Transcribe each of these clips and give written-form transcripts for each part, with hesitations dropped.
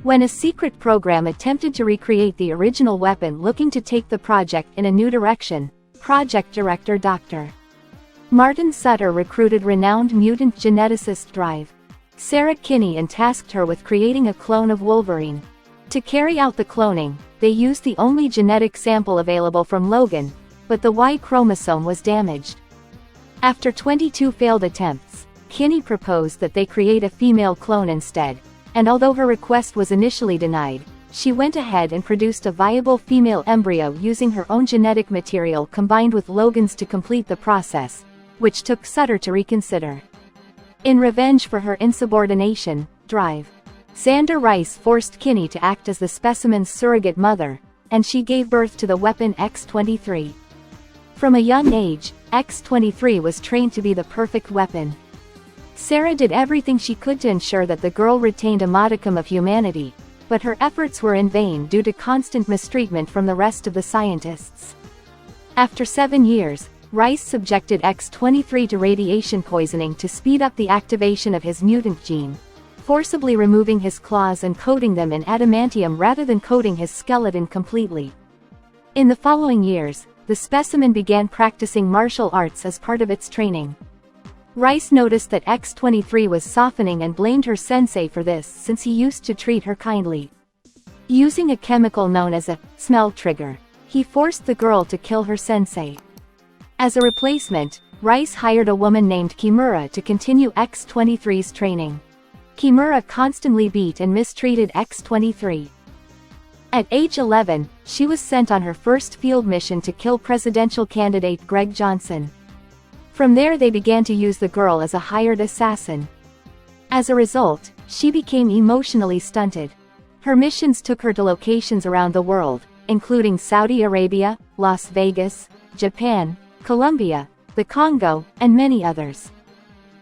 when a secret program attempted to recreate the original weapon looking to take the project in a new direction. Project director Dr. Martin Sutter recruited renowned mutant geneticist Drive Sarah Kinney and tasked her with creating a clone of Wolverine. To carry out the cloning, they used the only genetic sample available from Logan, but the Y chromosome was damaged. After 22 failed attempts, Kinney proposed that they create a female clone instead, and although her request was initially denied, she went ahead and produced a viable female embryo using her own genetic material combined with Logan's to complete the process, which took Sutter to reconsider. In revenge for her insubordination, Drive Xander Rice forced Kinney to act as the specimen's surrogate mother, and she gave birth to the weapon X-23. From a young age, X-23 was trained to be the perfect weapon. Sarah did everything she could to ensure that the girl retained a modicum of humanity, but her efforts were in vain due to constant mistreatment from the rest of the scientists. After 7 years, Rice subjected X-23 to radiation poisoning to speed up the activation of his mutant gene, forcibly removing his claws and coating them in adamantium rather than coating his skeleton completely. In the following years, the specimen began practicing martial arts as part of its training. Rice noticed that X-23 was softening and blamed her sensei for this since he used to treat her kindly. Using a chemical known as a smell trigger, he forced the girl to kill her sensei. As a replacement, Rice hired a woman named Kimura to continue X-23's training. Kimura constantly beat and mistreated X-23. At age 11, she was sent on her first field mission to kill presidential candidate Greg Johnson. From there they began to use the girl as a hired assassin. As a result, she became emotionally stunted. Her missions took her to locations around the world, including Saudi Arabia, Las Vegas, Japan, Colombia, the Congo, and many others.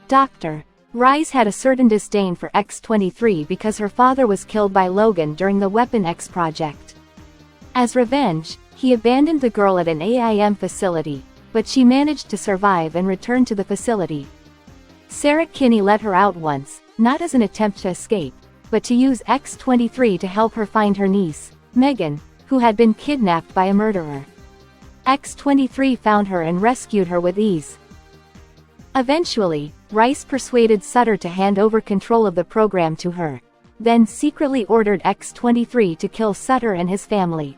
Dr. Rice had a certain disdain for X-23 because her father was killed by Logan during the Weapon X project. As revenge, he abandoned the girl at an AIM facility, but she managed to survive and return to the facility. Sarah Kinney let her out once, not as an attempt to escape, but to use X-23 to help her find her niece, Megan, who had been kidnapped by a murderer. X-23 found her and rescued her with ease. Eventually, Rice persuaded Sutter to hand over control of the program to her, then secretly ordered X-23 to kill Sutter and his family.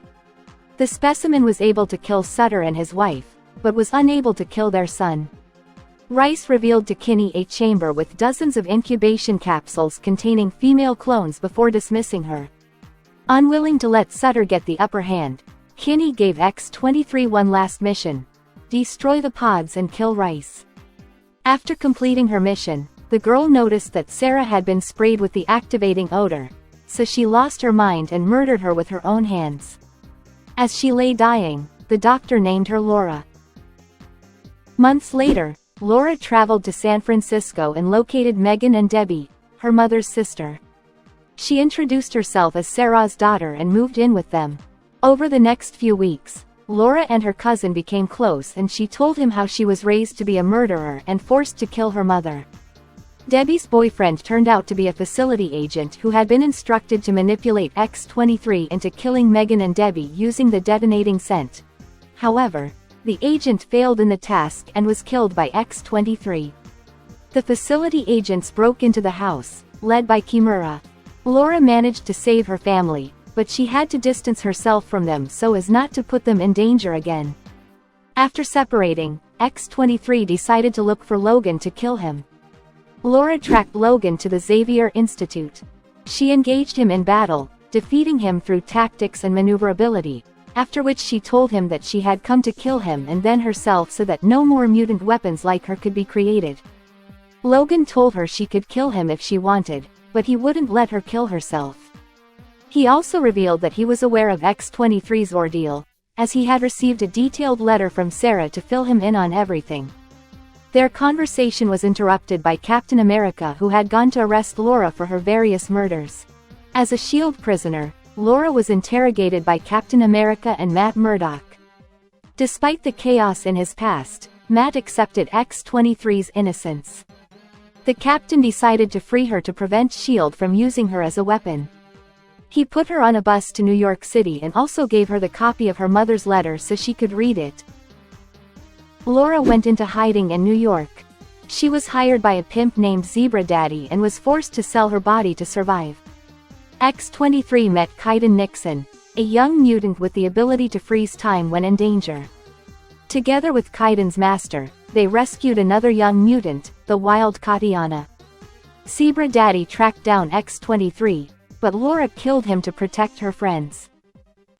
The specimen was able to kill Sutter and his wife, but was unable to kill their son. Rice revealed to Kinney a chamber with dozens of incubation capsules containing female clones before dismissing her. Unwilling to let Sutter get the upper hand, Kinney gave X-23 one last mission: destroy the pods and kill Rice. After completing her mission, the girl noticed that Sarah had been sprayed with the activating odor, so she lost her mind and murdered her with her own hands. As she lay dying, the doctor named her Laura. Months later, Laura traveled to San Francisco and located Megan and Debbie, her mother's sister. She introduced herself as Sarah's daughter and moved in with them. Over the next few weeks, Laura and her cousin became close and she told him how she was raised to be a murderer and forced to kill her mother. Debbie's boyfriend turned out to be a facility agent who had been instructed to manipulate X-23 into killing Megan and Debbie using the detonating scent. However, the agent failed in the task and was killed by X-23. The facility agents broke into the house, led by Kimura. Laura managed to save her family, but she had to distance herself from them so as not to put them in danger again. After separating, X-23 decided to look for Logan to kill him. Laura tracked Logan to the Xavier Institute. She engaged him in battle, defeating him through tactics and maneuverability, after which she told him that she had come to kill him and then herself so that no more mutant weapons like her could be created. Logan told her she could kill him if she wanted, but he wouldn't let her kill herself. He also revealed that he was aware of X-23's ordeal, as he had received a detailed letter from Sarah to fill him in on everything. Their conversation was interrupted by Captain America, who had gone to arrest Laura for her various murders. As a SHIELD prisoner, Laura was interrogated by Captain America and Matt Murdock. Despite the chaos in his past, Matt accepted X-23's innocence. The captain decided to free her to prevent SHIELD from using her as a weapon. He put her on a bus to New York City and also gave her the copy of her mother's letter so she could read it. Laura went into hiding in New York. She was hired by a pimp named Zebra Daddy and was forced to sell her body to survive. X-23 met Kaiden Nixon, a young mutant with the ability to freeze time when in danger. Together with Kaiden's master, they rescued another young mutant, the wild Katiana. Zebra Daddy tracked down X-23, but Laura killed him to protect her friends.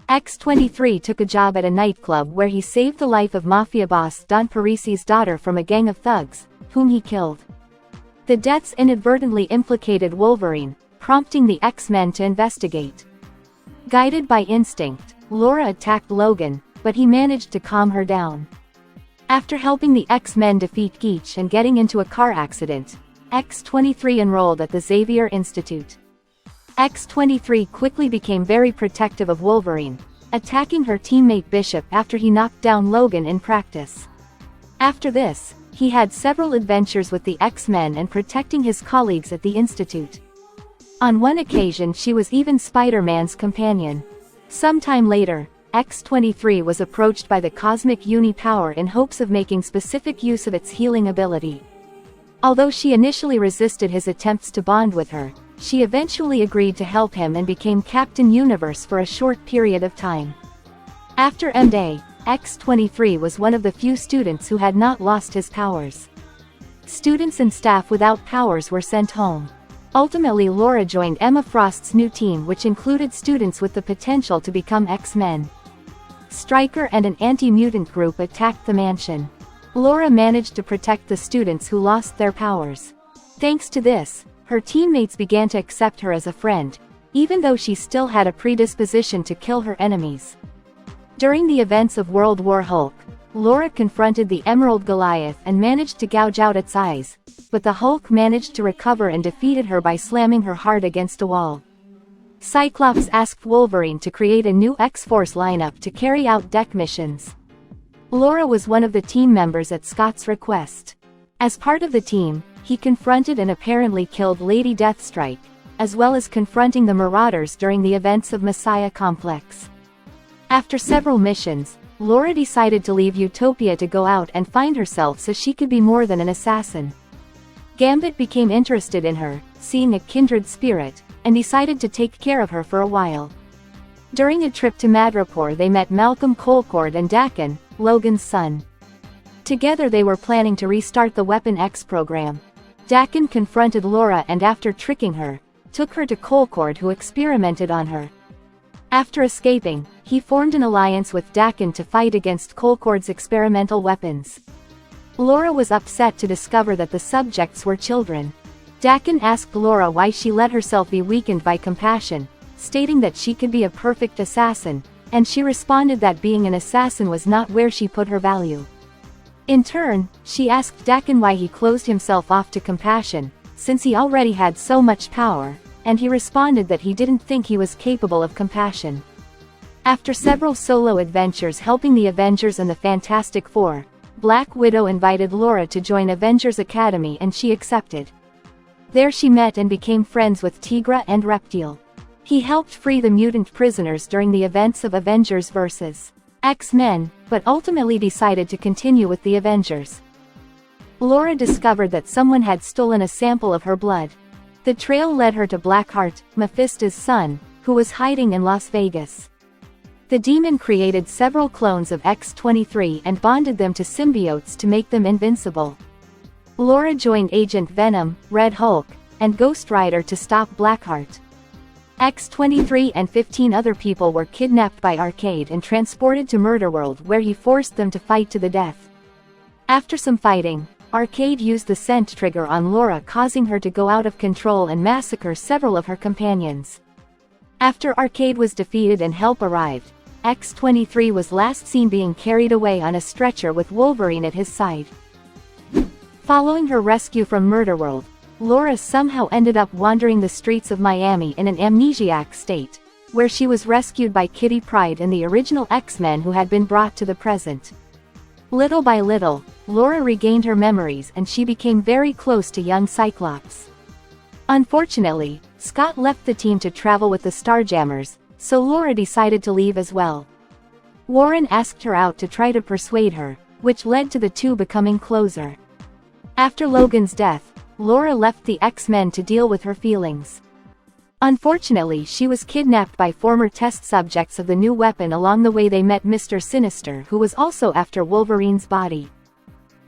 X-23 took a job at a nightclub where he saved the life of mafia boss Don Parisi's daughter from a gang of thugs, whom he killed. The deaths inadvertently implicated Wolverine, prompting the X-Men to investigate. Guided by instinct, Laura attacked Logan, but he managed to calm her down. After helping the X-Men defeat Geach and getting into a car accident, X-23 enrolled at the Xavier Institute. X-23 quickly became very protective of Wolverine, attacking her teammate Bishop after he knocked down Logan in practice. After this, he had several adventures with the X-Men and protecting his colleagues at the Institute. On one occasion she was even Spider-Man's companion. Sometime later, X-23 was approached by the Cosmic Uni-Power in hopes of making specific use of its healing ability. Although she initially resisted his attempts to bond with her, she eventually agreed to help him and became Captain Universe for a short period of time. After M-Day, X-23 was one of the few students who had not lost his powers. Students and staff without powers were sent home. Ultimately Laura joined Emma Frost's new team, which included students with the potential to become X-Men. Stryker and an anti-mutant group attacked the mansion. Laura managed to protect the students who lost their powers. Thanks to this, her teammates began to accept her as a friend, even though she still had a predisposition to kill her enemies. During the events of World War Hulk, Laura confronted the Emerald Goliath and managed to gouge out its eyes, but the Hulk managed to recover and defeated her by slamming her hard against a wall. Cyclops asked Wolverine to create a new X-Force lineup to carry out deck missions. Laura was one of the team members at Scott's request. As part of the team, he confronted and apparently killed Lady Deathstrike, as well as confronting the Marauders during the events of Messiah Complex. After several missions, Laura decided to leave Utopia to go out and find herself so she could be more than an assassin. Gambit became interested in her, seeing a kindred spirit, and decided to take care of her for a while. During a trip to Madripoor they met Malcolm Colcord and Daken, Logan's son. Together they were planning to restart the Weapon X program. Daken confronted Laura and after tricking her, took her to Colcord, who experimented on her. After escaping, he formed an alliance with Daken to fight against Colcord's experimental weapons. Laura was upset to discover that the subjects were children. Daken asked Laura why she let herself be weakened by compassion, stating that she could be a perfect assassin, and she responded that being an assassin was not where she put her value. In turn, she asked Daken why he closed himself off to compassion, since he already had so much power, and he responded that he didn't think he was capable of compassion. After several solo adventures helping the Avengers and the Fantastic Four, Black Widow invited Laura to join Avengers Academy and she accepted. There she met and became friends with Tigra and Reptile. He helped free the mutant prisoners during the events of Avengers vs. X-Men, but ultimately decided to continue with the Avengers. Laura discovered that someone had stolen a sample of her blood. The trail led her to Blackheart, Mephisto's son, who was hiding in Las Vegas. The demon created several clones of X-23 and bonded them to symbiotes to make them invincible. Laura joined Agent Venom, Red Hulk, and Ghost Rider to stop Blackheart. X-23 and 15 other people were kidnapped by Arcade and transported to Murderworld, where he forced them to fight to the death. After some fighting, Arcade used the scent trigger on Laura, causing her to go out of control and massacre several of her companions. After Arcade was defeated and help arrived, X-23 was last seen being carried away on a stretcher with Wolverine at his side. Following her rescue from Murderworld, Laura somehow ended up wandering the streets of Miami in an amnesiac state, where she was rescued by Kitty Pryde and the original X-Men who had been brought to the present. Little by little, Laura regained her memories and she became very close to young Cyclops. Unfortunately, Scott left the team to travel with the Starjammers, so Laura decided to leave as well. Warren asked her out to try to persuade her, which led to the two becoming closer. After Logan's death, Laura left the X-Men to deal with her feelings. Unfortunately, she was kidnapped by former test subjects of the new weapon. Along the way they met Mr. Sinister, who was also after Wolverine's body.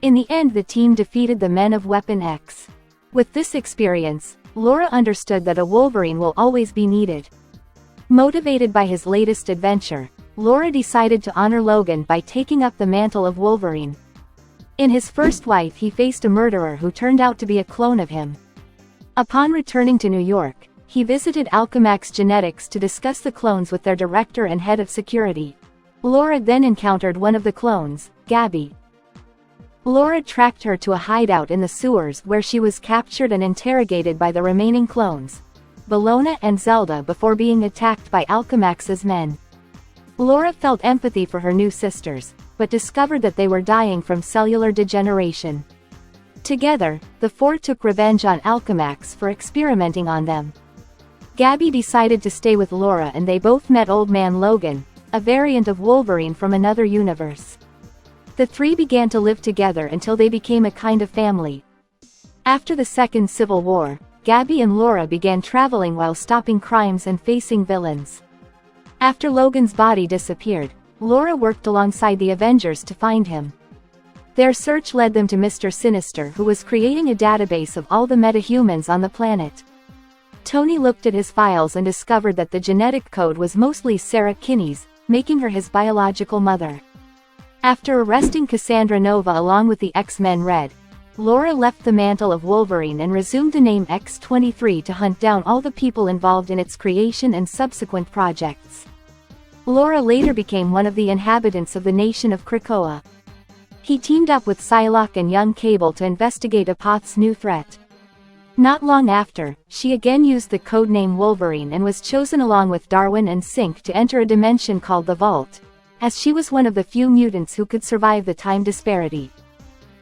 In the end, the team defeated the men of Weapon X. With this experience, Laura understood that a Wolverine will always be needed. Motivated by his latest adventure, Laura decided to honor Logan by taking up the mantle of Wolverine. In his first wife he faced a murderer who turned out to be a clone of him. Upon returning to New York, he visited Alchemax Genetics to discuss the clones with their director and head of security. Laura then encountered one of the clones, Gabby. Laura tracked her to a hideout in the sewers where she was captured and interrogated by the remaining clones, Bellona and Zelda, before being attacked by Alchemax's men. Laura felt empathy for her new sisters, but discovered that they were dying from cellular degeneration. Together, the four took revenge on Alchemax for experimenting on them. Gabby decided to stay with Laura and they both met Old Man Logan, a variant of Wolverine from another universe. The three began to live together until they became a kind of family. After the Second Civil War, Gabby and Laura began traveling while stopping crimes and facing villains. After Logan's body disappeared, Laura worked alongside the Avengers to find him. Their search led them to Mr. Sinister, who was creating a database of all the metahumans on the planet. Tony looked at his files and discovered that the genetic code was mostly Sarah Kinney's, making her his biological mother. After arresting Cassandra Nova along with the X-Men Red, Laura left the mantle of Wolverine and resumed the name X-23 to hunt down all the people involved in its creation and subsequent projects. Laura later became one of the inhabitants of the nation of Krakoa. He teamed up with Psylocke and young Cable to investigate Apoth's new threat. Not long after, she again used the codename Wolverine and was chosen along with Darwin and Synch to enter a dimension called the Vault, as she was one of the few mutants who could survive the time disparity.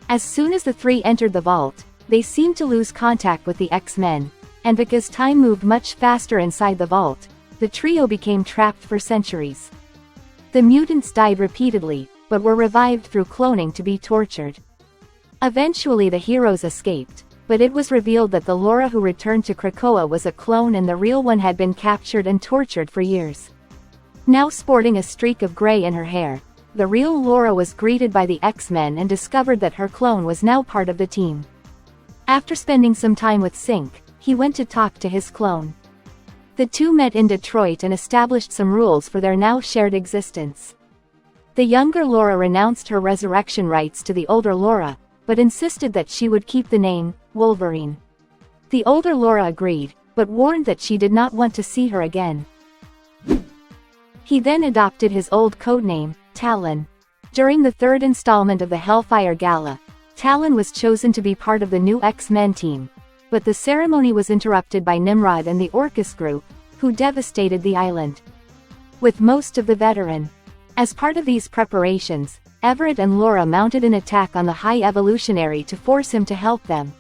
As soon as the three entered the Vault, they seemed to lose contact with the X-Men, and because time moved much faster inside the Vault, the trio became trapped for centuries. The mutants died repeatedly, but were revived through cloning to be tortured. Eventually the heroes escaped, but it was revealed that the Laura who returned to Krakoa was a clone and the real one had been captured and tortured for years. Now sporting a streak of gray in her hair, the real Laura was greeted by the X-Men and discovered that her clone was now part of the team. After spending some time with Synch, he went to talk to his clone. The two met in Detroit and established some rules for their now shared existence. The younger Laura renounced her resurrection rights to the older Laura, but insisted that she would keep the name, Wolverine. The older Laura agreed, but warned that she did not want to see her again. He then adopted his old codename, Talon. During the third installment of the Hellfire Gala, Talon was chosen to be part of the new X-Men team, but the ceremony was interrupted by Nimrod and the Orcus group, who devastated the island, with most of the veteran. As part of these preparations, Everett and Laura mounted an attack on the High Evolutionary to force him to help them.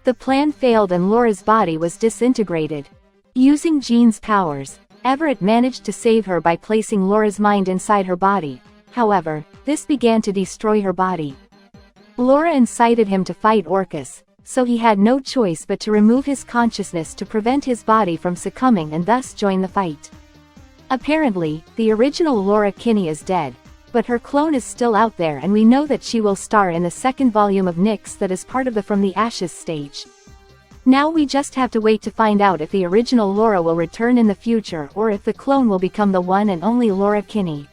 The plan failed and Laura's body was disintegrated. Using Jean's powers, Everett managed to save her by placing Laura's mind inside her body. However, this began to destroy her body. Laura incited him to fight Orcus, so he had no choice but to remove his consciousness to prevent his body from succumbing and thus join the fight. Apparently, the original Laura Kinney is dead, but her clone is still out there and we know that she will star in the second volume of Nyx that is part of the From the Ashes stage. Now we just have to wait to find out if the original Laura will return in the future or if the clone will become the one and only Laura Kinney.